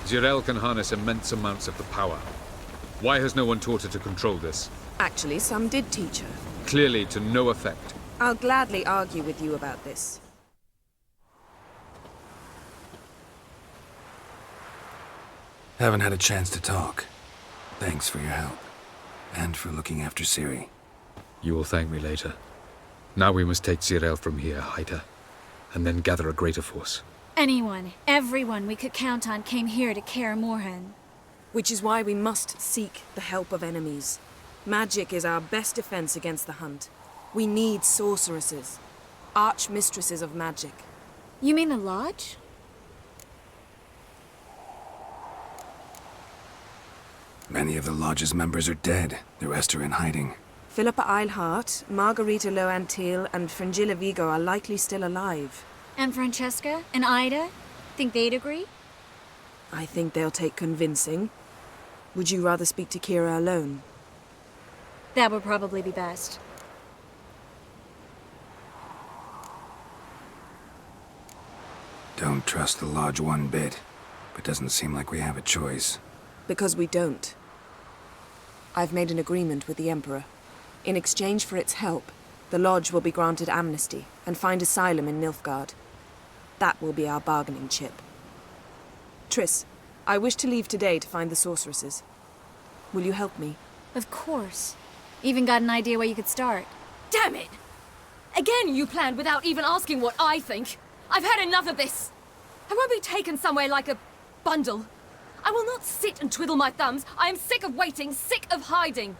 Jirel can harness immense amounts of the power. Why has no one taught her to control this? Actually, some did teach her. Clearly to no effect. I'll gladly argue with you about this. Haven't had a chance to talk. Thanks for your help. And for looking after Ciri. You will thank me later. Now we must take Jirel from here, hide her, and then gather a greater force. Anyone, everyone we could count on came here to Kaer Morhen. Which is why we must seek the help of enemies. Magic is our best defense against the hunt. We need sorceresses. Archmistresses of magic. You mean the Lodge? Many of the Lodge's members are dead. The rest are in hiding. Philippa Eilhart, Margarita Loantil, and Fringilla Vigo are likely still alive. And Francesca? And Ida? Think they'd agree? I think they'll take convincing. Would you rather speak to Kira alone? That would probably be best. Don't trust the Lodge one bit, but doesn't seem like we have a choice. Because we don't. I've made an agreement with the Emperor. In exchange for its help, the Lodge will be granted amnesty and find asylum in Nilfgaard. That will be our bargaining chip. Triss, I wish to leave today to find the sorceresses. Will you help me? Of course. Even got an idea where you could start. Damn it! Again you planned without even asking what I think. I've had enough of this. I won't be taken somewhere like a bundle. I will not sit and twiddle my thumbs. I am sick of waiting, sick of hiding.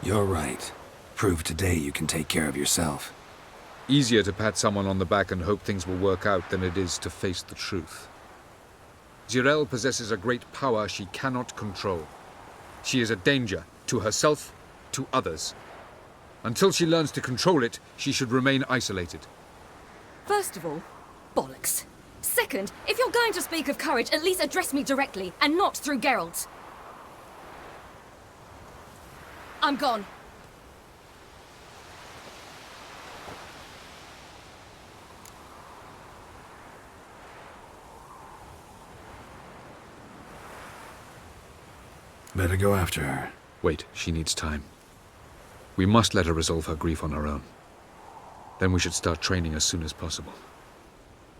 You're right. Prove today you can take care of yourself. Easier to pat someone on the back and hope things will work out than it is to face the truth. Jirel possesses a great power she cannot control. She is a danger to herself, to others. Until she learns to control it, she should remain isolated. First of all, bollocks. Second, if you're going to speak of courage, at least address me directly, and not through Geralt. I'm gone. Better go after her. Wait, she needs time. We must let her resolve her grief on her own. Then we should start training as soon as possible.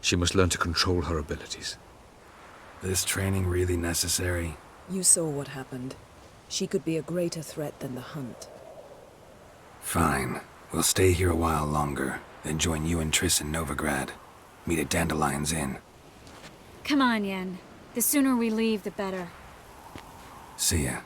She must learn to control her abilities. This training really necessary? You saw what happened. She could be a greater threat than the hunt. Fine. We'll stay here a while longer, then join you and Triss in Novigrad. Meet at Dandelion's Inn. Come on, Yen. The sooner we leave, the better. See ya.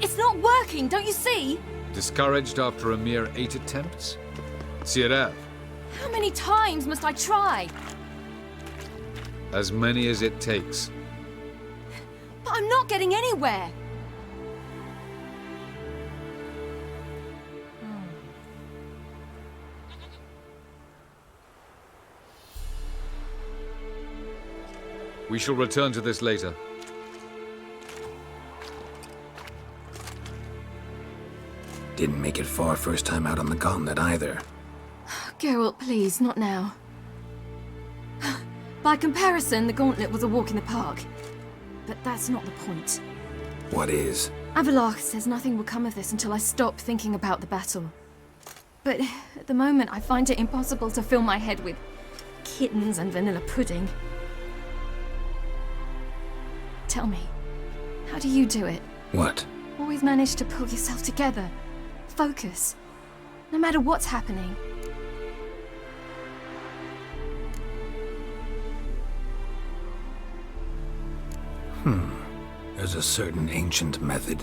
It's not working, don't you see? Discouraged after a mere 8 attempts? Jirel, How many times must I try? as many as it takes. But I'm not getting anywhere. We shall return to this later. Didn't make it far first time out on the gauntlet either. Geralt, please, not now. By comparison, the gauntlet was a walk in the park. But that's not the point. What is? Avallac'h says nothing will come of this until I stop thinking about the battle. But at the moment, I find it impossible to fill my head with kittens and vanilla pudding. Tell me, how do you do it? What? Always manage to pull yourself together. Focus. No matter what's happening. There's a certain ancient method.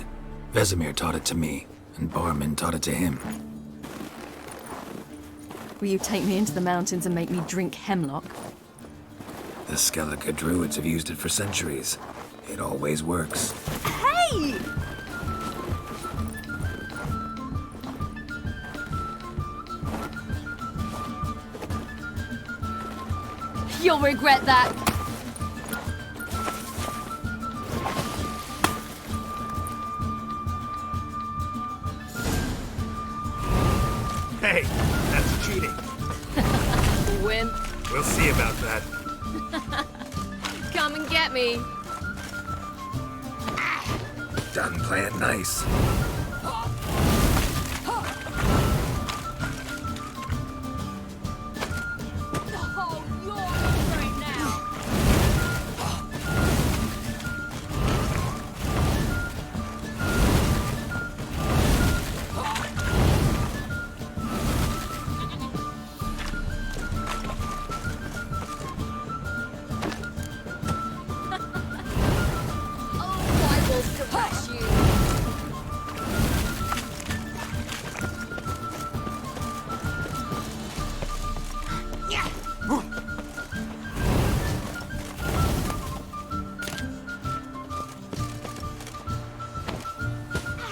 Vesemir taught it to me, and Barman taught it to him. Will you take me into the mountains and make me drink hemlock? The Skellige druids have used it for centuries. It always works. Hey! You'll regret that. Hey, that's cheating. Wimp. We'll see about that. Come and get me. Done playing nice. Oh, you're right now. Oh, I will thrash you.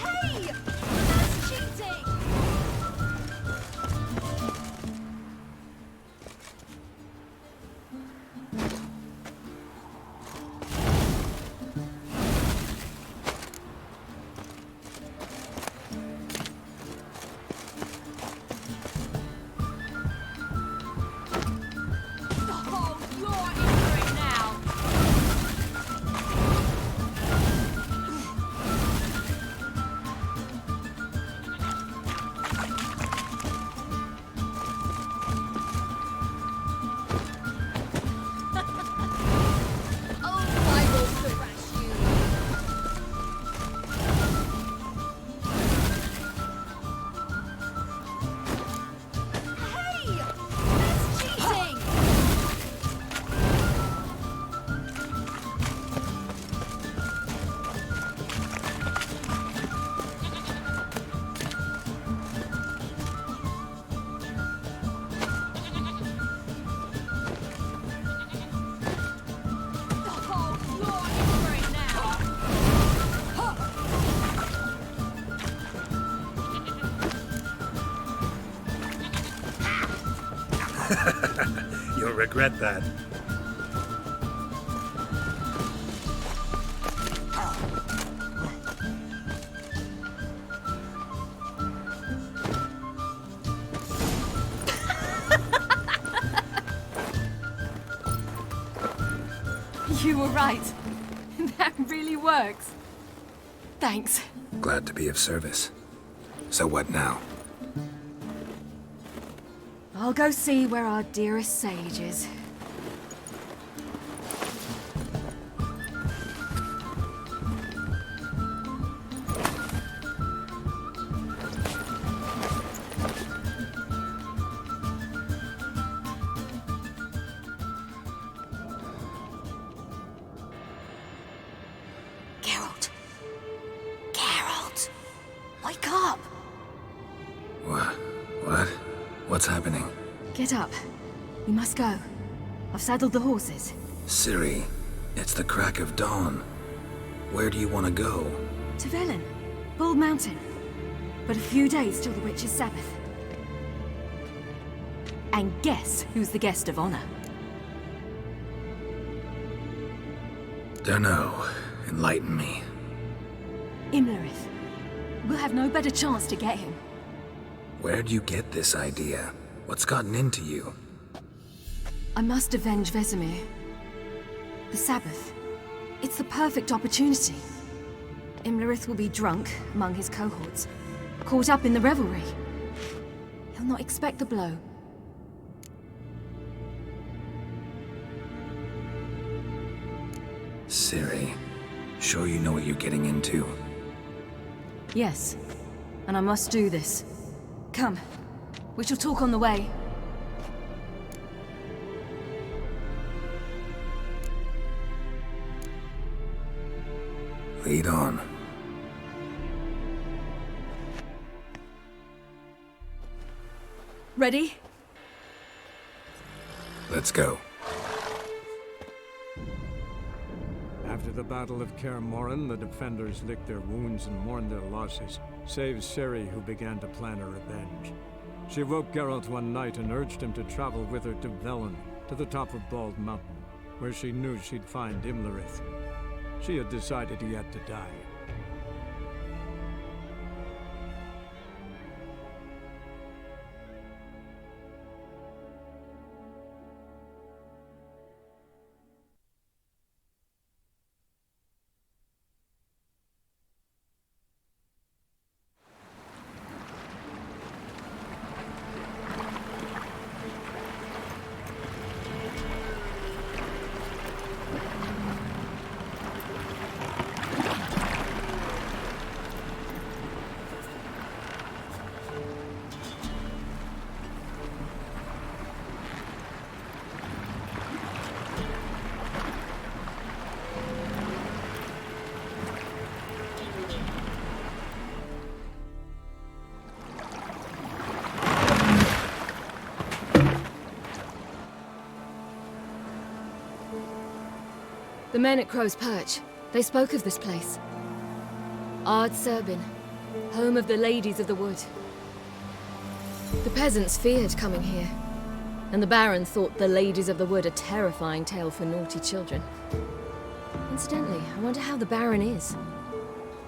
Hey! That's cheating! Oh, you're in for it now. Oh, I will thrash you. Hey! That's cheating! Oh, you're in for it now. You'll regret that. You were right. That really works. Thanks. Glad to be of service. So what now? I'll go see where our dearest sage is. Geralt. Geralt. Wake up. What? What's happening? Get up. We must go. I've saddled the horses. Ciri, it's the crack of dawn. Where do you want to go? To Velen. Bald Mountain. But a few days till the Witch's Sabbath. And guess who's the guest of honor? Dunno. Enlighten me. Imlerith. We'll have no better chance to get him. Where'd you get this idea? What's gotten into you? I must avenge Vesemir. The Sabbath. It's the perfect opportunity. Imlerith will be drunk among his cohorts, caught up in the revelry. He'll not expect the blow. Ciri, sure you know what you're getting into? Yes, and I must do this. Come, we shall talk on the way. Lead on. Ready? Let's go. After the Battle of Kaer Morhen, the defenders licked their wounds and mourned their losses, save Ciri, who began to plan her revenge. She woke Geralt one night and urged him to travel with her to Velen, to the top of Bald Mountain, where she knew she'd find Imlerith. She had decided he had to die. The men at Crow's Perch, they spoke of this place. Ard Serbin, home of the Ladies of the Wood. The peasants feared coming here, and the Baron thought the Ladies of the Wood a terrifying tale for naughty children. Incidentally, I wonder how the Baron is.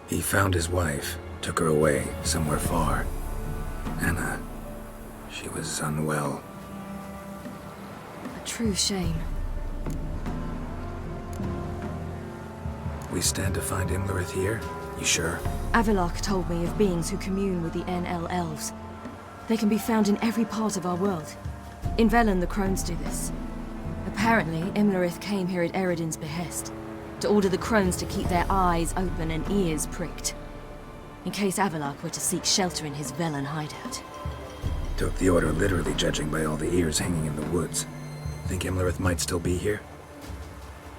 He found his wife, took her away, somewhere far. Anna, she was unwell. A true shame. We stand to find Imlerith here? You sure? Avalok told me of beings who commune with the NL elves. They can be found in every part of our world. In Velen, the crones do this. Apparently, Imlerith came here at Eredin's behest, to order the crones to keep their eyes open and ears pricked, in case Avalok were to seek shelter in his Velen hideout. Took the order literally, judging by all the ears hanging in the woods. Think Imlerith might still be here?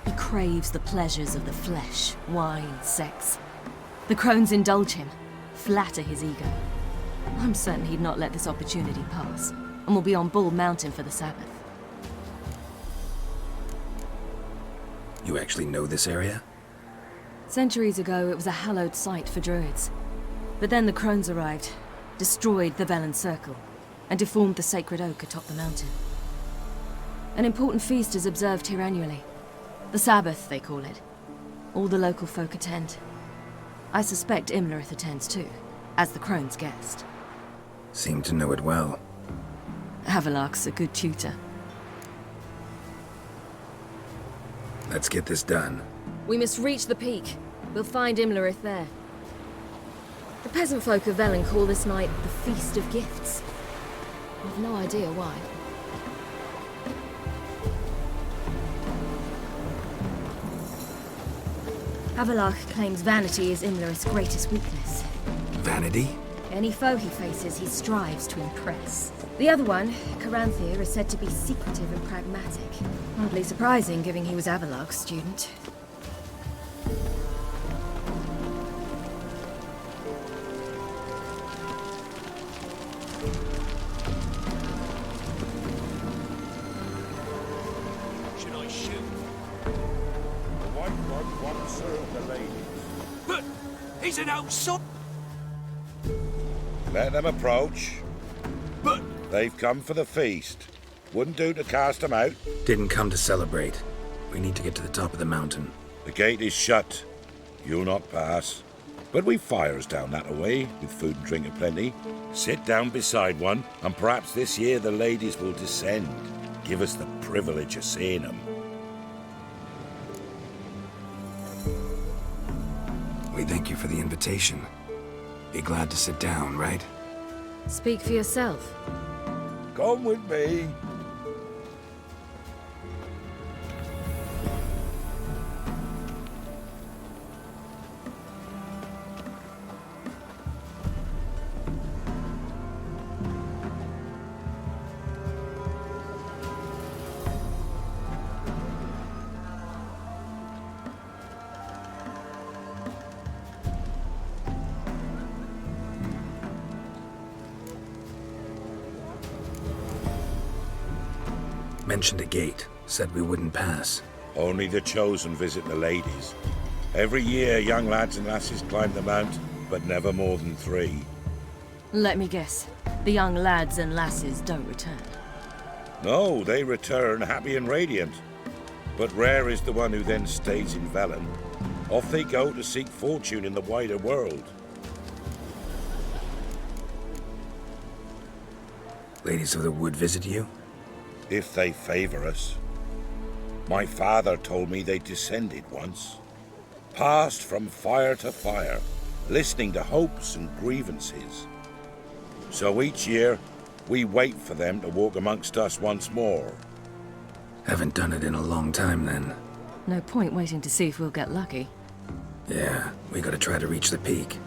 He craves the pleasures of the flesh, wine, sex. The crones indulge him, flatter his ego. I'm certain he'd not let this opportunity pass, and will be on Bull Mountain for the Sabbath. You actually know this area? Centuries ago, it was a hallowed site for druids. But then the crones arrived, destroyed the Velen Circle, and deformed the sacred oak atop the mountain. An important feast is observed here annually. The Sabbath, they call it. All the local folk attend. I suspect Imlerith attends too, as the crone's guest. Seem to know it well. Havelok's a good tutor. Let's get this done. We must reach the peak. We'll find Imlerith there. The peasant folk of Velen call this night the Feast of Gifts. I've no idea why. Havelok claims vanity is Imlerith's greatest weakness. Vanity? Any foe he faces, he strives to impress. The other one, Caranthir, is said to be secretive and pragmatic. Hardly surprising, given he was Avalok's student. Should I shoot? The white one won't serve the ladies. But he's an outside. Let them approach. But They've come for the feast. Wouldn't do to cast them out. Didn't come to celebrate. We need to get to the top of the mountain. The gate is shut. You'll not pass. But we've fires down that away, with food and drink aplenty. Sit down beside one, and perhaps this year the ladies will descend. Give us the privilege of seeing them. We thank you for the invitation. Be glad to sit down, right? Speak for yourself. Come with me. Mentioned a gate. Said we wouldn't pass. Only the chosen visit the ladies. Every year, young lads and lasses climb the mount, but never more than 3. Let me guess. The young lads and lasses don't return. No, they return happy and radiant. But rare is the one who then stays in Velen. Off they go to seek fortune in the wider world. Ladies of the Wood visit you? If they favor us. My father told me they descended once. Passed from fire to fire, listening to hopes and grievances. So each year, we wait for them to walk amongst us once more. Haven't done it in a long time, then. No point waiting to see if we'll get lucky. Yeah, we gotta try to reach the peak.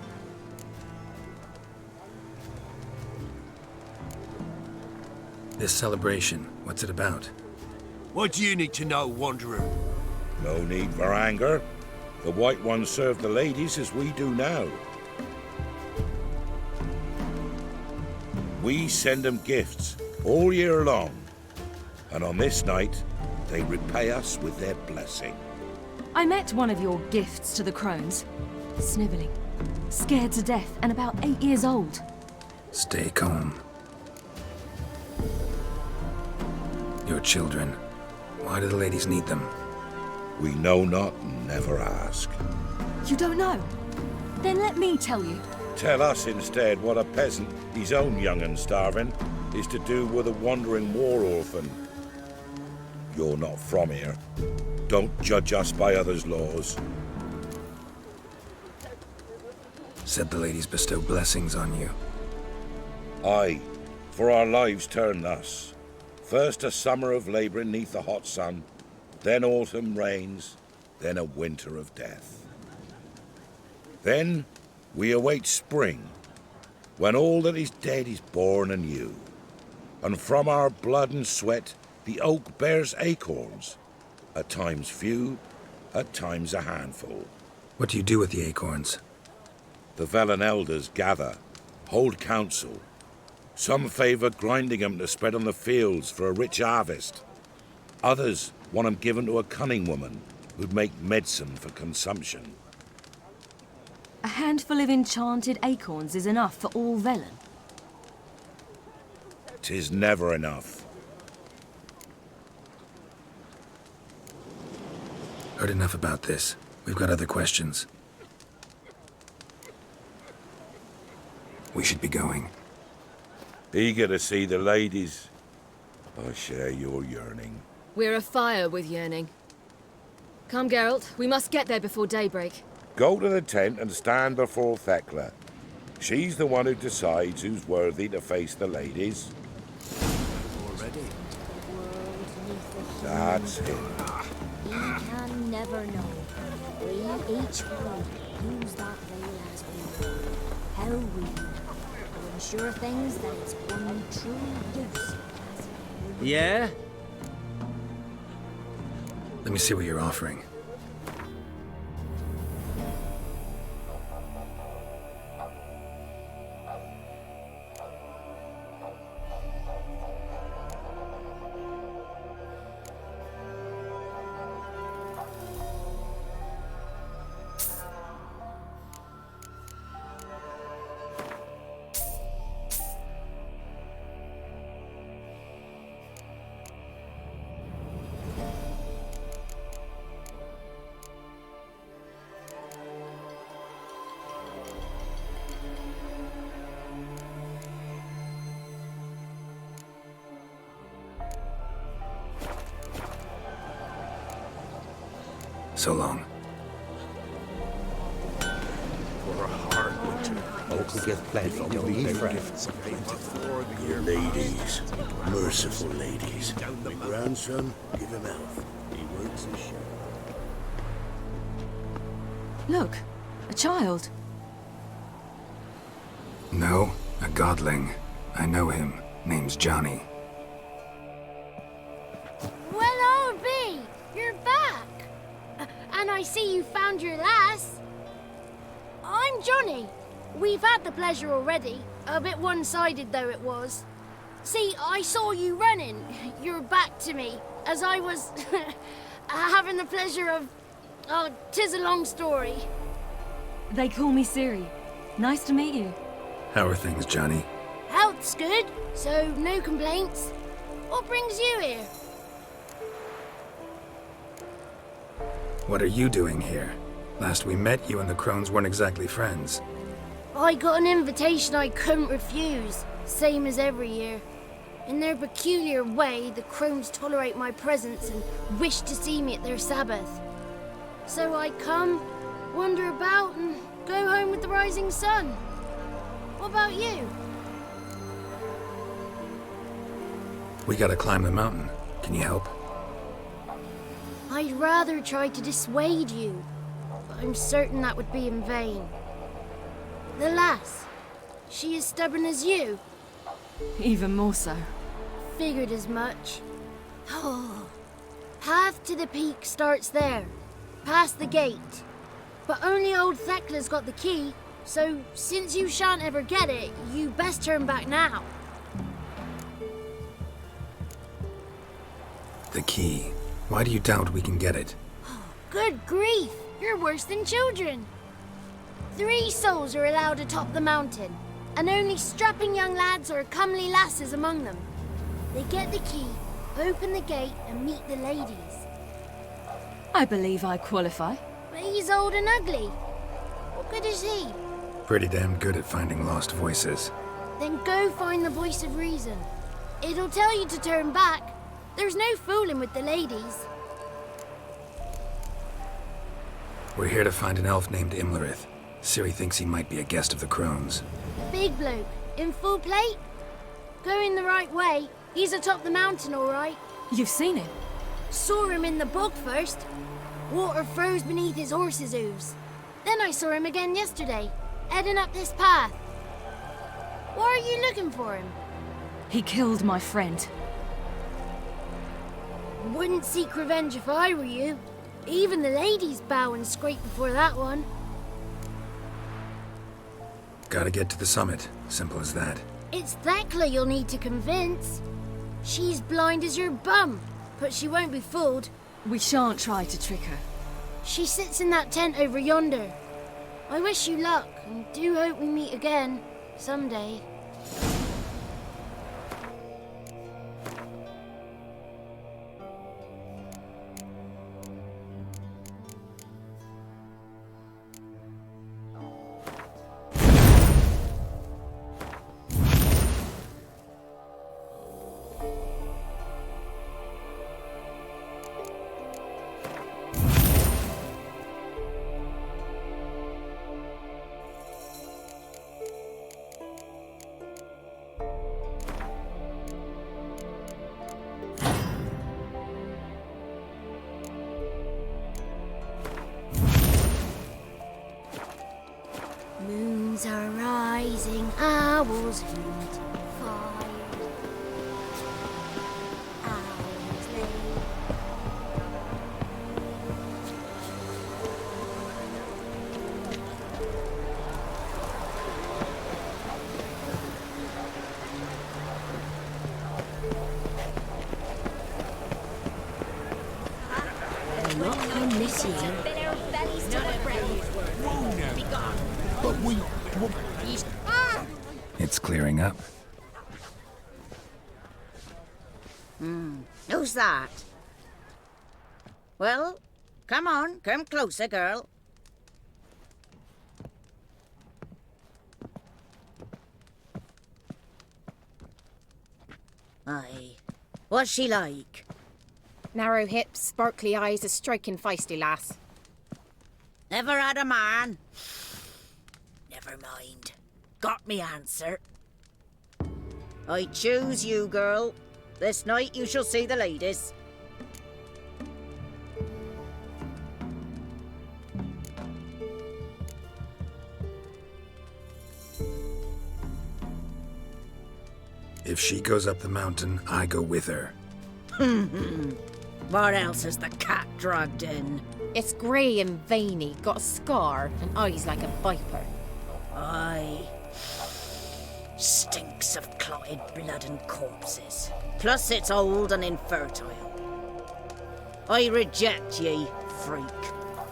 This celebration, what's it about? What do you need to know, Wanderer? No need for anger. The White Ones serve the ladies as we do now. We send them gifts all year long. And on this night, they repay us with their blessing. I met one of your gifts to the crones. Snivelling, scared to death, and about 8 years old. Stay calm. Your children. Why do the ladies need them? We know not and never ask. You don't know? Then let me tell you. Tell us instead what a peasant, his own young and starving, is to do with a wandering war orphan. You're not from here. Don't judge us by others' laws. Said the ladies bestow blessings on you. Aye, for our lives turn thus. First a summer of labouring neath the hot sun, then autumn rains, then a winter of death. Then we await spring, when all that is dead is born anew. And from our blood and sweat the oak bears acorns, at times few, at times a handful. What do you do with the acorns? The Velen elders gather, hold council. Some favour grinding 'em to spread on the fields for a rich harvest. Others want 'em given to a cunning woman who'd make medicine for consumption. A handful of enchanted acorns is enough for all Velen. 'Tis never enough. Heard enough about this. We've got other questions. We should be going. Eager to see the ladies. I share your yearning. We're afire with yearning. Come, Geralt. We must get there before daybreak. Go to the tent and stand before Thekla. She's the one who decides who's worthy to face the ladies. Already? That's it. We can never know. We each one use that veil as we will. How we will. To ensure things that it's one true use. Yeah? Let me see what you're offering. So long. For a hard winter. Oak gets plenty, don't be afraid. Ladies, merciful ladies. My grandson, give him health. He works his share. Look, a child. No, a godling. I know him. Name's Johnny. Well, old B, you're back. And I see you found your lass. I'm Johnny. We've had the pleasure already. A bit one-sided though it was. See, I saw you running, your back to me, as I was having the pleasure of... Oh, 'tis a long story. They call me Ciri. Nice to meet you. How are things, Johnny? Health's good, so no complaints. What brings you here? What are you doing here? Last we met, you and the Crones weren't exactly friends. I got an invitation I couldn't refuse, same as every year. In their peculiar way, the Crones tolerate my presence and wish to see me at their Sabbath. So I come, wander about, and go home with the rising sun. What about you? We gotta climb the mountain. Can you help? I'd rather try to dissuade you, but I'm certain that would be in vain. The lass, she as stubborn as you? Even more so. Figured as much. Oh. Path to the peak starts there, past the gate. But only old Thekla's got the key, so since you shan't ever get it, you best turn back now. The key. Why do you doubt we can get it? Good grief, you're worse than children. 3 souls are allowed atop the mountain, and only strapping young lads or comely lasses among them. They get the key, open the gate, and meet the ladies. I believe I qualify. But he's old and ugly. What good is he? Pretty damn good at finding lost voices. Then go find the voice of reason. It'll tell you to turn back. There's no fooling with the ladies. We're here to find an elf named Imlerith. Ciri thinks he might be a guest of the Crones. Big bloke, in full plate? Going the right way. He's atop the mountain, all right. You've seen him? Saw him in the bog first. Water froze beneath his horse's hooves. Then I saw him again yesterday, heading up this path. Why are you looking for him? He killed my friend. Wouldn't seek revenge if I were you. Even the ladies bow and scrape before that one. Gotta get to the summit. Simple as that. It's Thekla you'll need to convince. She's blind as your bum, but she won't be fooled. We shan't try to trick her. She sits in that tent over yonder. I wish you luck, and do hope we meet again, someday. Moons are rising, owls hoot, fire. Owls lay. They're not come this year. It's clearing up. Who's that? Well, come on, come closer, girl. Aye. What's she like? Narrow hips, sparkly eyes, a striking feisty lass. Never had a man? Never mind. Got me answer. I choose you, girl. This night you shall see the ladies. If she goes up the mountain, I go with her. What else is the cat dragged in? It's grey and veiny, got a scar, and eyes like a viper. Aye. Stinks of clotted blood and corpses. Plus it's old and infertile. I reject ye, freak.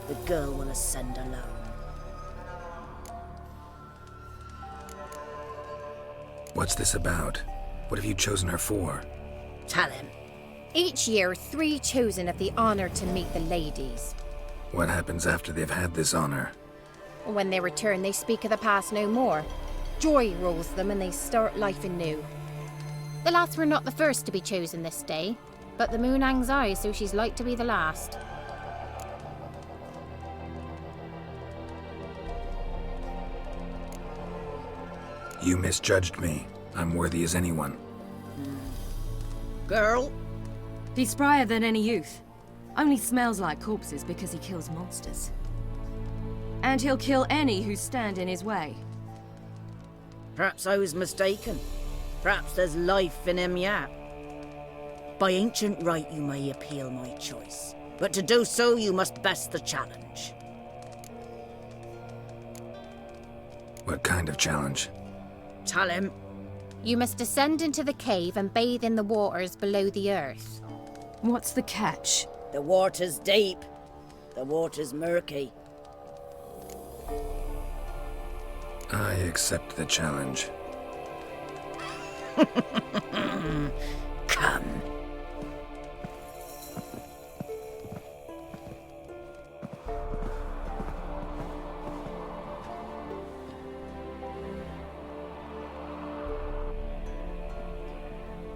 The girl will ascend alone. What's this about? What have you chosen her for? Tell him. Each year, 3 chosen have the honor to meet the ladies. What happens after they've had this honor? When they return, they speak of the past no more. Joy rules them and they start life anew. The lass were not the first to be chosen this day, but the moon hangs high, so she's like to be the last. You misjudged me. I'm worthy as anyone. Girl? He's sprier than any youth. Only smells like corpses because he kills monsters. And he'll kill any who stand in his way. Perhaps I was mistaken. Perhaps there's life in him yet. By ancient right you may appeal my choice, but to do so you must best the challenge. What kind of challenge? Tell him. You must descend into the cave and bathe in the waters below the earth. What's the catch? The water's deep. The water's murky. I accept the challenge. Come.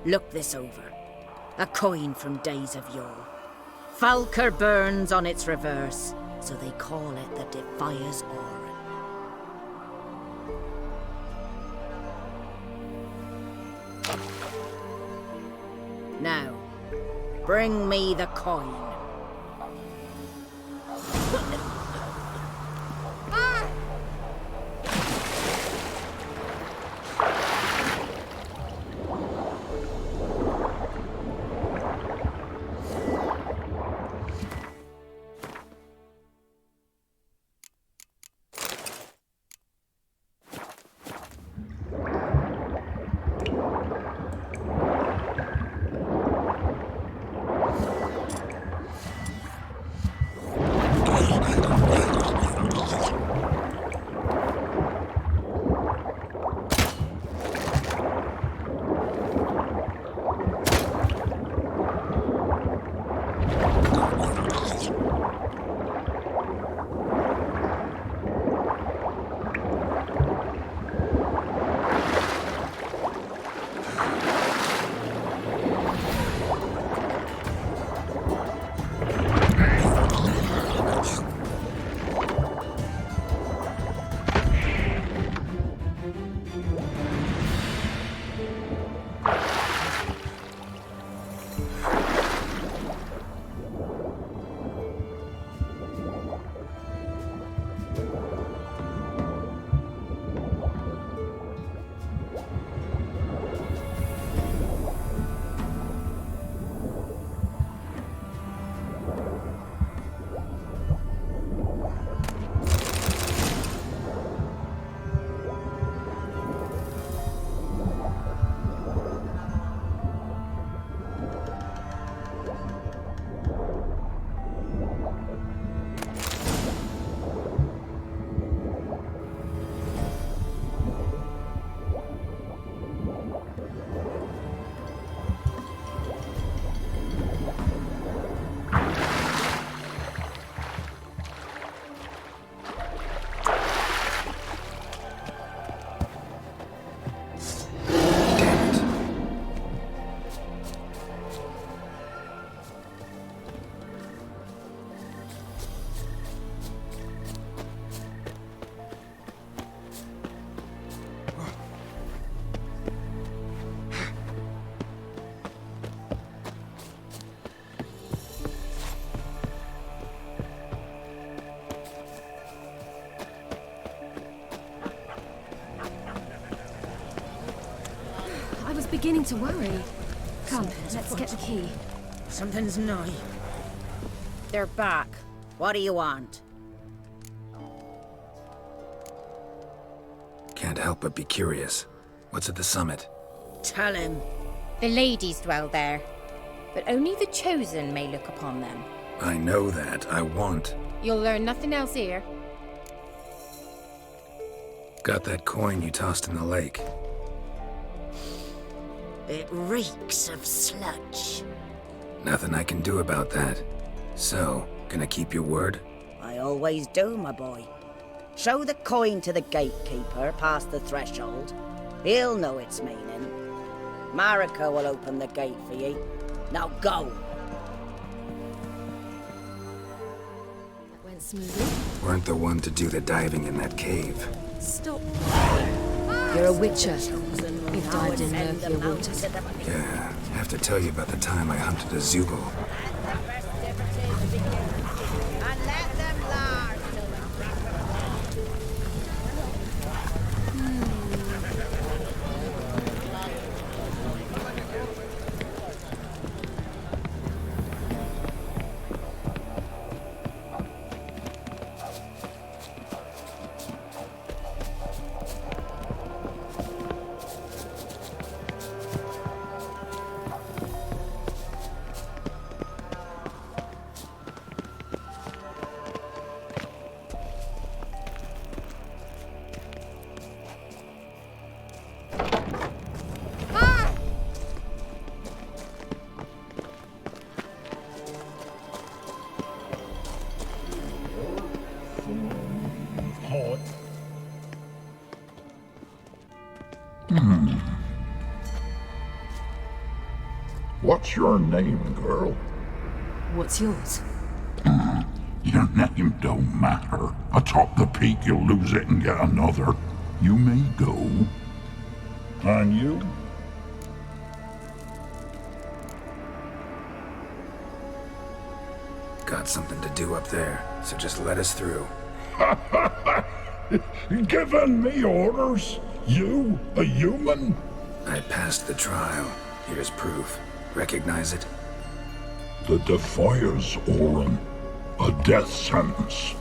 Look this over. A coin from days of yore. Falker burns on its reverse, so they call it the Defier's Aura. Now, bring me the coin. Beginning to worry. Come, let's get the key. Something's nigh. They're back. What do you want? Can't help but be curious. What's at the summit? Tell him. The ladies dwell there, but only the chosen may look upon them. I know that. I want. You'll learn nothing else here. Got that coin you tossed in the lake. It reeks of sludge. Nothing I can do about that. So, gonna keep your word? I always do, my boy. Show the coin to the gatekeeper past the threshold. He'll know its meaning. Marika will open the gate for ye. Now go! That went smoothly. Weren't the one to do the diving in that cave. Stop. You're a witcher. You've dived in murkier waters. Yeah, have to tell you about the time I hunted a Zoogle. What's your name, girl? What's yours? Your name don't matter. Atop the peak, you'll lose it and get another. You may go. And you? Got something to do up there, so just let us through. Giving me orders? You, a human? I passed the trial. Here's proof. Recognize it? The Defier's Orin. A death sentence.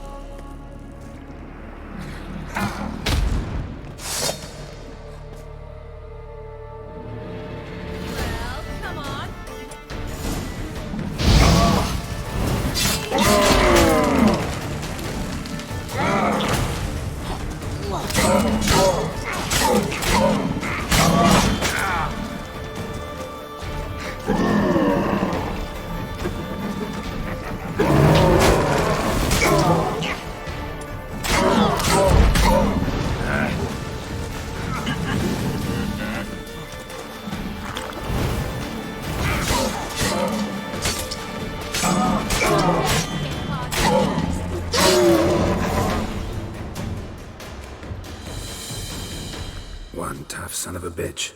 One tough son of a bitch.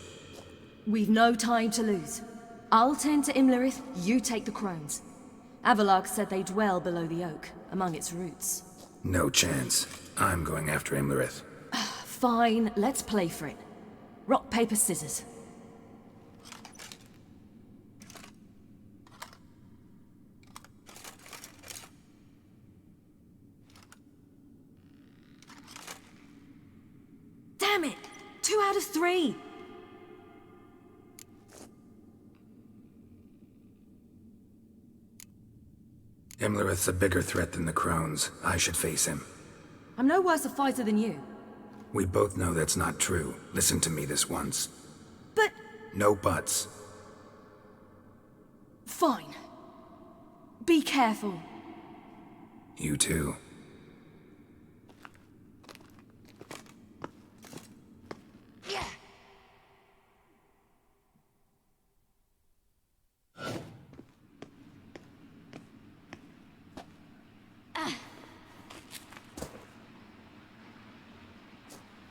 We've no time to lose. I'll tend to Imlerith, you take the crones. Avalark said they dwell below the oak, among its roots. No chance. I'm going after Imlerith. Fine, let's play for it. Rock, paper, scissors. Damn it! 2 out of 3! Imlerith's a bigger threat than the crones. I should face him. I'm no worse a fighter than you. We both know that's not true. Listen to me this once. But... No buts. Fine. Be careful. You too.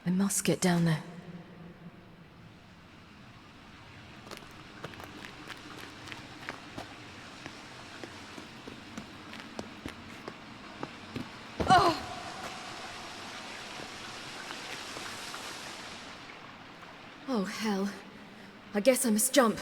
I must get down there. Oh! Oh, hell. I guess I must jump.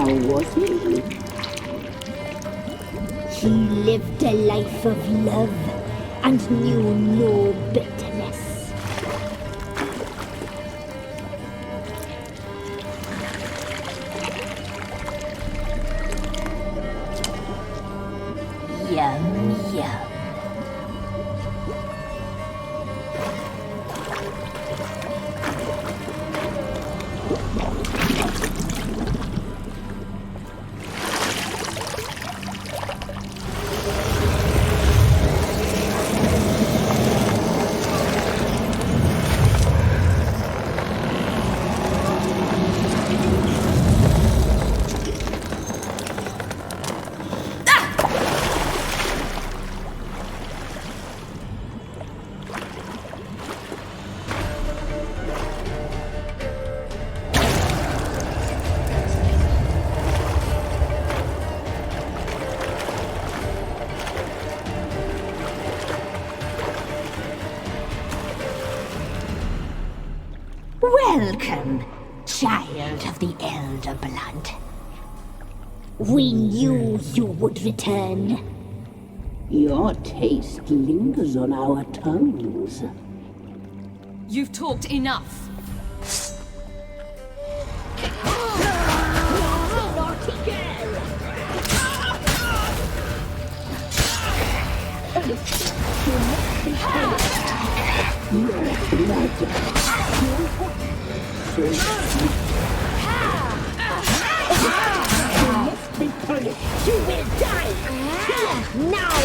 How was he? He lived a life of love and knew no bitterness. Yum, yum. Welcome, child of the Elder Blood. We knew you would return. Your taste lingers on our tongues. You've talked enough. Naughty girl! Your blood. You must be punished. You will die! Here, now!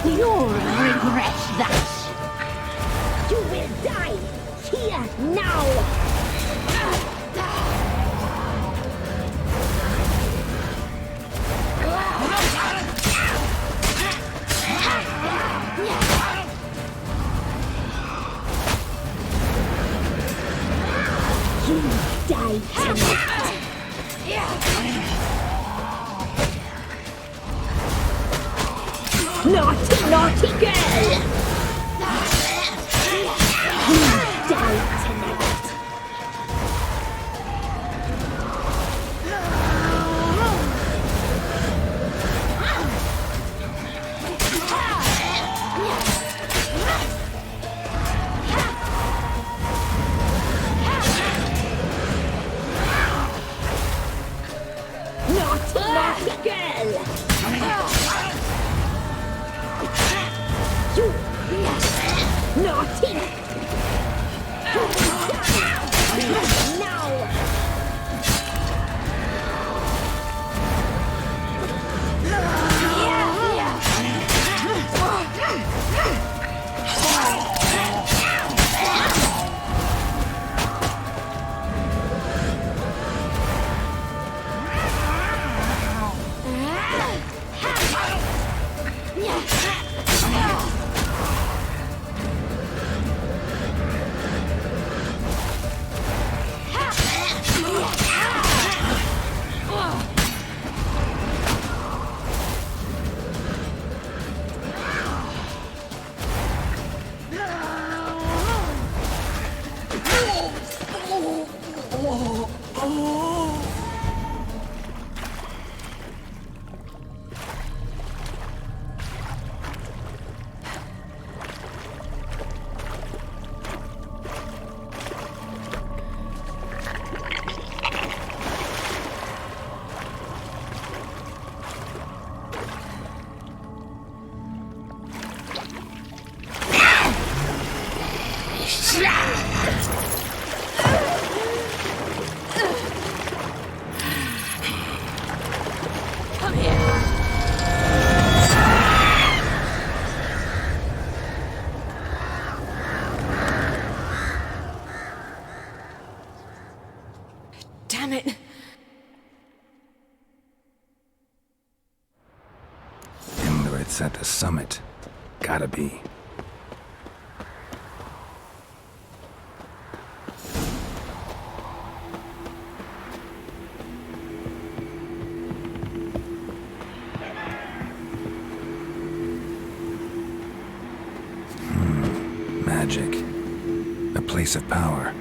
You'll regret that. You will die here now. You die tonight. Naughty, naughty girl! You die tonight. Naughty, naughty girl! You Damn it. It's at the summit. Gotta be. Magic. A place of power.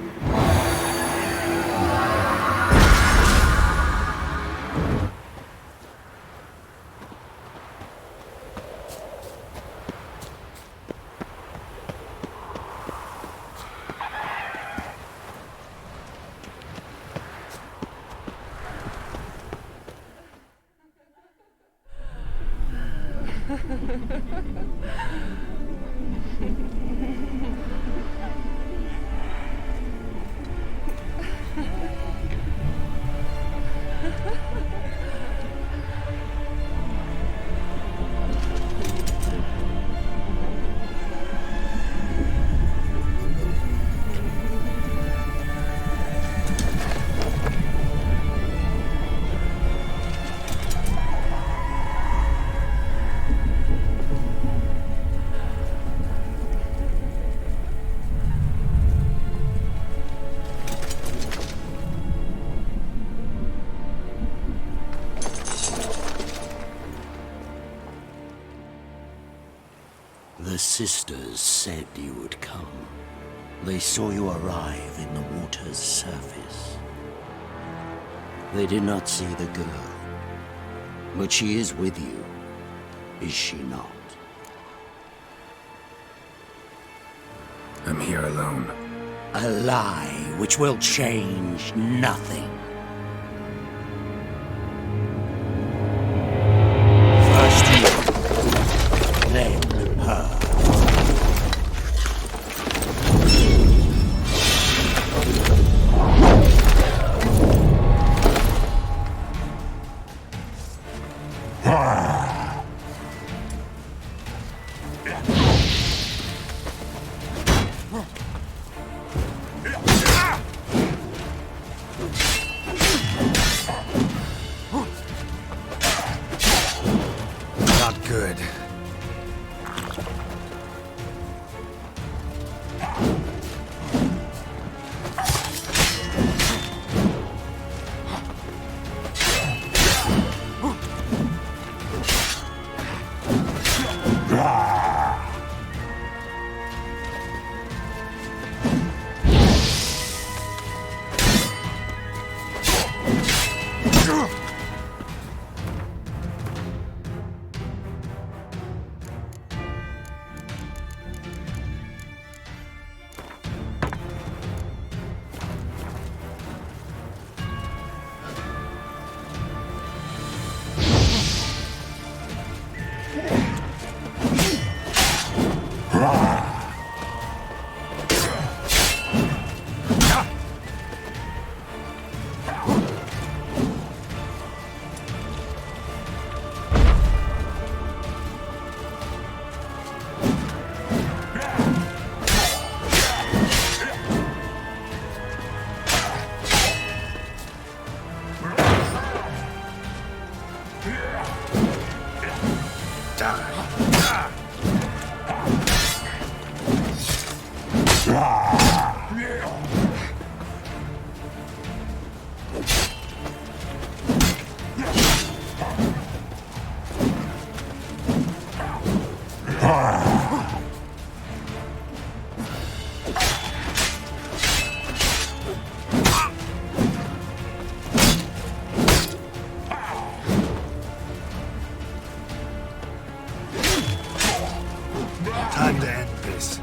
The sisters said you would come. They saw you arrive in the water's surface. They did not see the girl. But she is with you, is she not? I'm here alone. A lie which will change nothing. First you, then her. Not good. Time to end this.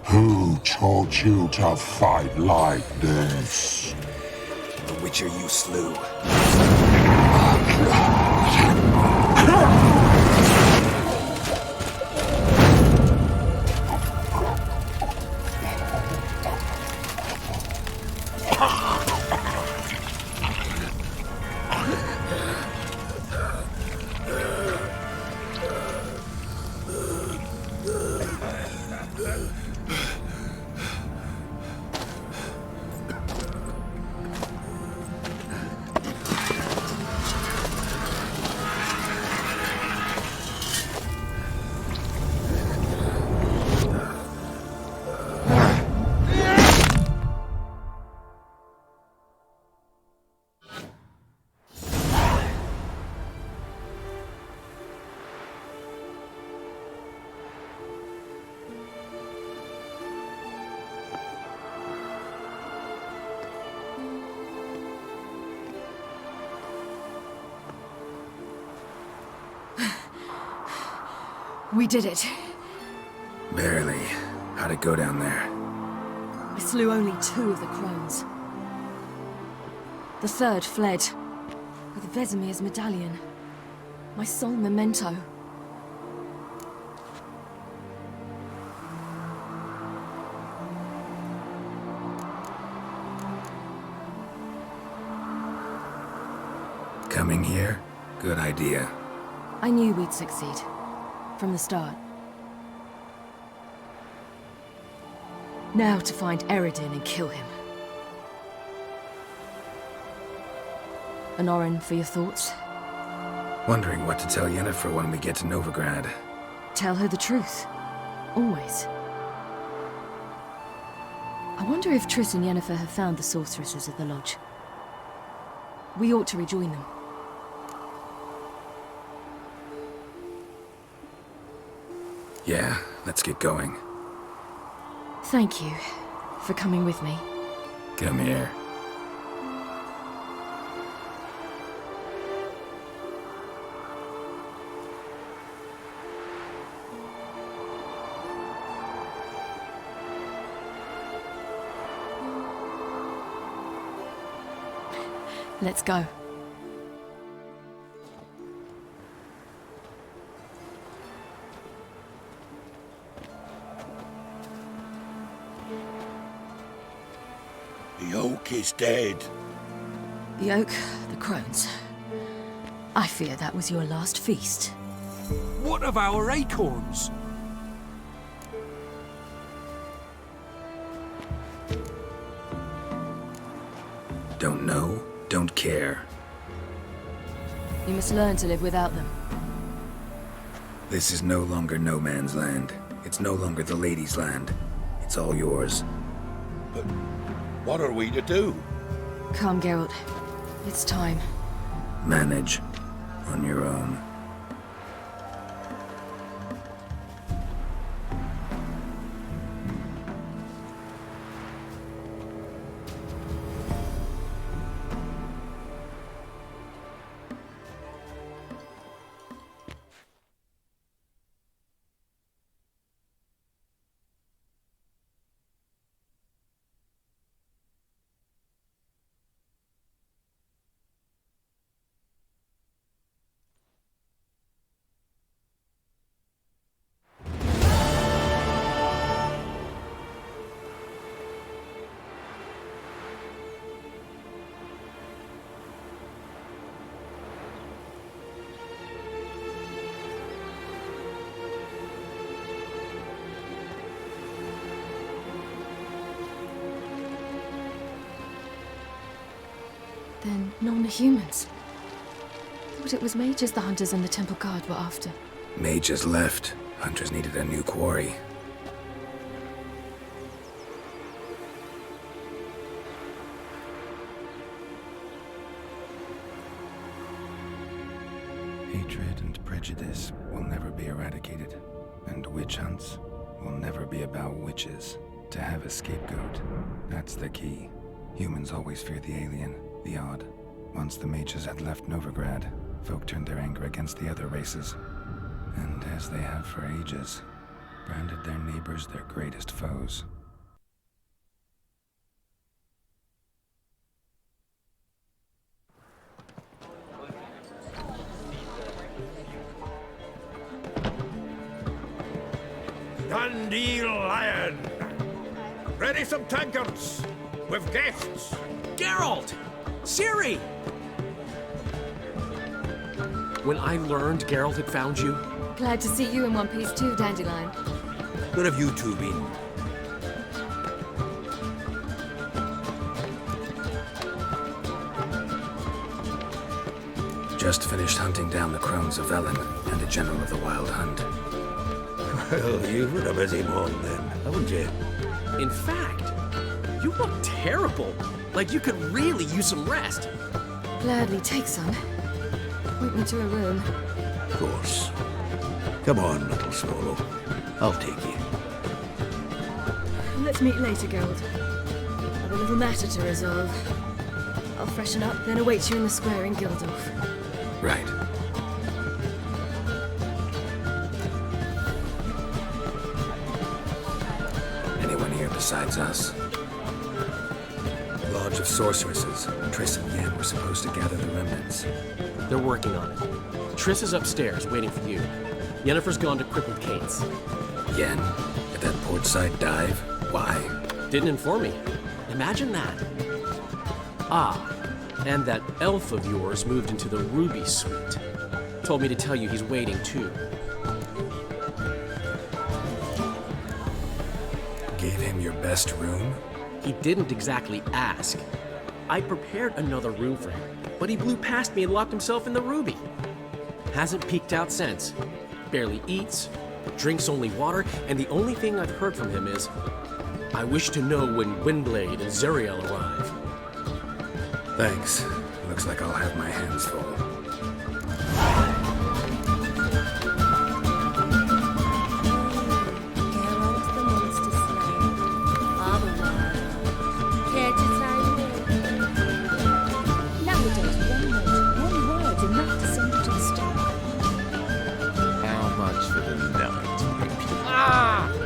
Who taught you to fight like this? The Witcher you slew. We did it. Barely. How'd it go down there? I slew only 2 of the crones. The 3rd fled with Vesemir's medallion, my sole memento. Coming here? Good idea. I knew we'd succeed. From the start. Now to find Eredin and kill him. Honorin, for your thoughts? Wondering what to tell Yennefer when we get to Novigrad. Tell her the truth. Always. I wonder if Triss and Yennefer have found the sorceresses at the lodge. We ought to rejoin them. Yeah, let's get going. Thank you for coming with me. Come here. Let's go. The oak is dead. The oak, the crones. I fear that was your last feast. What of our acorns? Don't know, don't care. You must learn to live without them. This is no longer no man's land. It's no longer the lady's land. It's all yours. But what are we to do? Come, Geralt. It's time. Manage. On your own. Then none are humans. Thought it was mages the hunters and the temple guard were after. Mages left. Hunters needed a new quarry. Hatred and prejudice will never be eradicated, and witch hunts will never be about witches. To have a scapegoat, that's the key. Humans always fear the alien, the odd. Once the mages had left Novigrad, folk turned their anger against the other races. And as they have for ages, branded their neighbors their greatest foes. Dandelion! Ready some tankards! With guests! Geralt! Ciri! When I learned Geralt had found you... Glad to see you in one piece too, Dandelion. Where have you two been? Just finished hunting down the crones of Velen and the general of the Wild Hunt. Well, you've been a busy one then, haven't you? In fact, you look terrible. Like you could really use some rest. Gladly take some. Point me to a room. Of course. Come on, little Swallow. I'll take you. Let's meet later, Geralt. I've a little matter to resolve. I'll freshen up, then await you in the square in Gildorf. Right. Anyone here besides us? Lodge of Sorceresses. Triss and Yen were supposed to gather the remnants. They're working on it. Triss is upstairs, waiting for you. Yennefer's gone to Crippled Cates. Yen? At that portside dive? Why? Didn't inform me. Imagine that. Ah, and that elf of yours moved into the Ruby Suite. Told me to tell you he's waiting too. Gave him your best room? He didn't exactly ask. I prepared another room for him, but he blew past me and locked himself in the Ruby. Hasn't peeked out since. Barely eats, drinks only water, and the only thing I've heard from him is, I wish to know when Windblade and Zeriel arrive. Thanks. Looks like I'll have my hands full. Geralt the Monster Slayer. Otherwise, care to tell you? Nowadays, one word enough to send you to the stone. How much for the melon to repeat? Ah!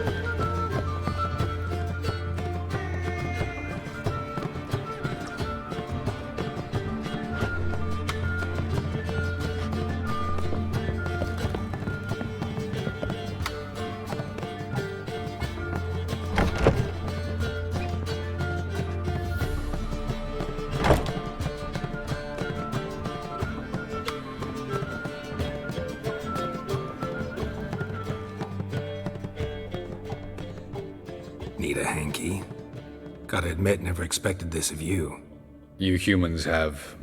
Need a hanky? Gotta admit, never expected this of you. You humans have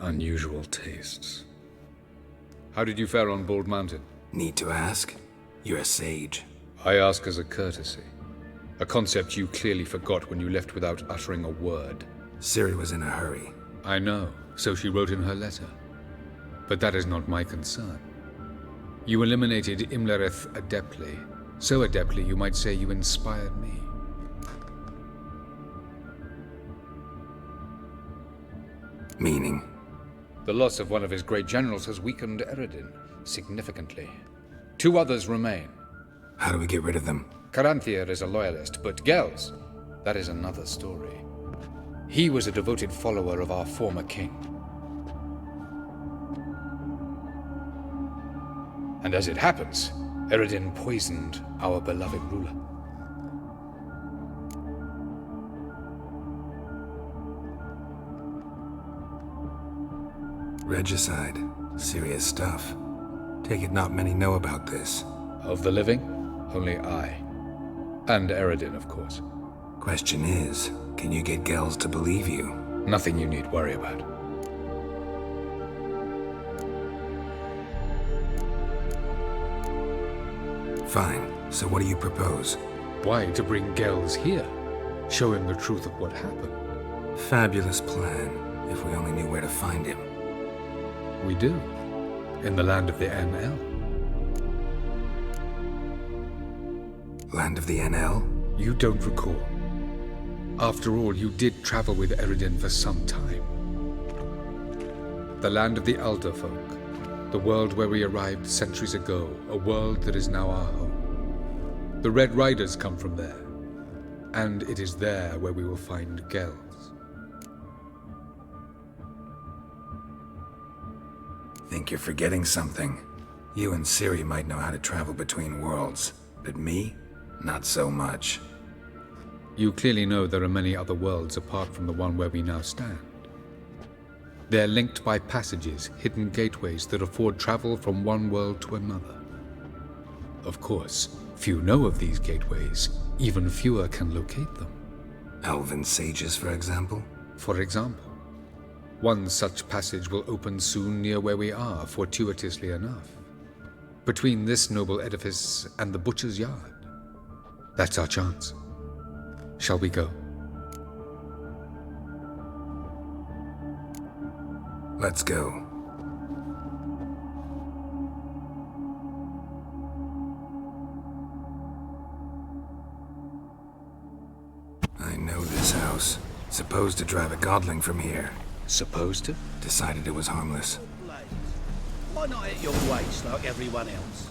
unusual tastes. How did you fare on Bald Mountain? Need to ask? You're a sage. I ask as a courtesy. A concept you clearly forgot when you left without uttering a word. Ciri was in a hurry. I know, so she wrote in her letter. But that is not my concern. You eliminated Imlerith adeptly. So adeptly, you might say you inspired me. Meaning? The loss of one of his great generals has weakened Eredin significantly. 2 others remain. How do we get rid of them? Caranthier is a loyalist, but Gels, that is another story. He was a devoted follower of our former king. And as it happens, Eredin poisoned our beloved ruler. Regicide. Serious stuff. Take it not many know about this. Of the living, only I. And Eredin, of course. Question is, can you get Gels to believe you? Nothing you need worry about. Fine. So what do you propose? Why, to bring Gels here. Show him the truth of what happened. Fabulous plan, if we only knew where to find him. We do. In the land of the NL. Land of the NL? You don't recall. After all, you did travel with Eredin for some time. The land of the Elder Folk. The world where we arrived centuries ago. A world that is now our home. The Red Riders come from there, and it is there where we will find Gels. Think you're forgetting something. You and Ciri might know how to travel between worlds, but me? Not so much. You clearly know there are many other worlds apart from the one where we now stand. They're linked by passages, hidden gateways that afford travel from one world to another. Of course, few know of these gateways. Even fewer can locate them. Elven sages, for example? For example. One such passage will open soon near where we are, fortuitously enough. Between this noble edifice and the butcher's yard. That's our chance. Shall we go? Let's go. I know this house. Supposed to drive a godling from here. Supposed to? Decided it was harmless. Why not at your waist like everyone else?